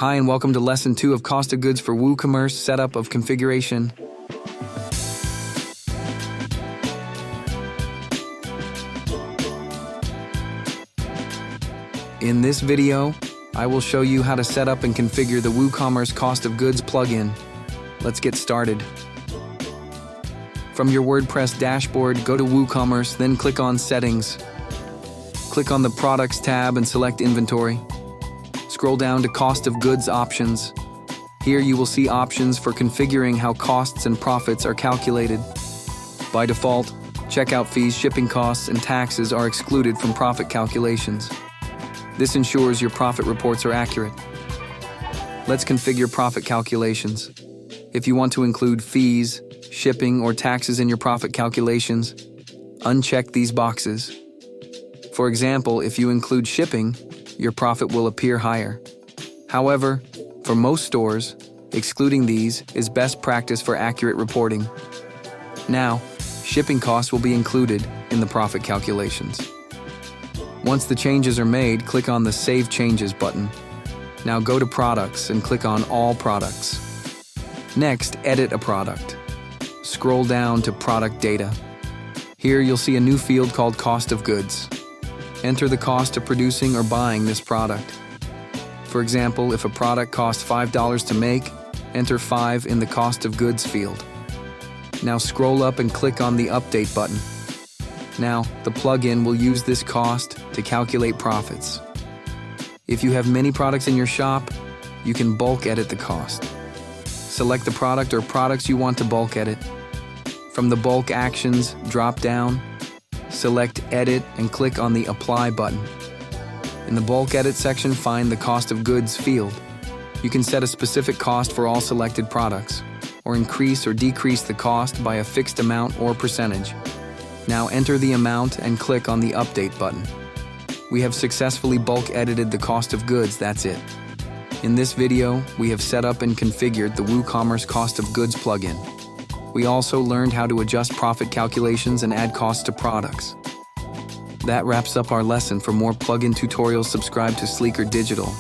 Hi and welcome to Lesson 2 of Cost of Goods for WooCommerce Setup of Configuration. In this video, I will show you how to set up and configure the WooCommerce Cost of Goods plugin. Let's get started. From your WordPress dashboard, go to WooCommerce, then click on Settings. Click on the Products tab and select Inventory. Scroll down to Cost of Goods options. Here you will see options for configuring how costs and profits are calculated. By default, checkout fees, shipping costs, and taxes are excluded from profit calculations. This ensures your profit reports are accurate. Let's configure profit calculations. If you want to include fees, shipping, or taxes in your profit calculations, uncheck these boxes. For example, if you include shipping, your profit will appear higher. However, for most stores, excluding these is best practice for accurate reporting. Now, shipping costs will be included in the profit calculations. Once the changes are made, click on the Save Changes button. Now go to Products and click on All Products. Next, edit a product. Scroll down to Product Data. Here you'll see a new field called Cost of Goods. Enter the cost of producing or buying this product. For example, if a product costs $5 to make, enter 5 in the Cost of Goods field. Now scroll up and click on the Update button. Now, the plugin will use this cost to calculate profits. If you have many products in your shop, you can bulk edit the cost. Select the product or products you want to bulk edit. From the Bulk Actions drop-down, select Edit and click on the Apply button. In the Bulk Edit section, find the Cost of Goods field. You can set a specific cost for all selected products, or increase or decrease the cost by a fixed amount or percentage. Now enter the amount and click on the Update button. We have successfully bulk edited the cost of goods, that's it. In this video, we have set up and configured the WooCommerce Cost of Goods plugin. We also learned how to adjust profit calculations and add costs to products. That wraps up our lesson. For more plugin tutorials, subscribe to Sleekr Digital.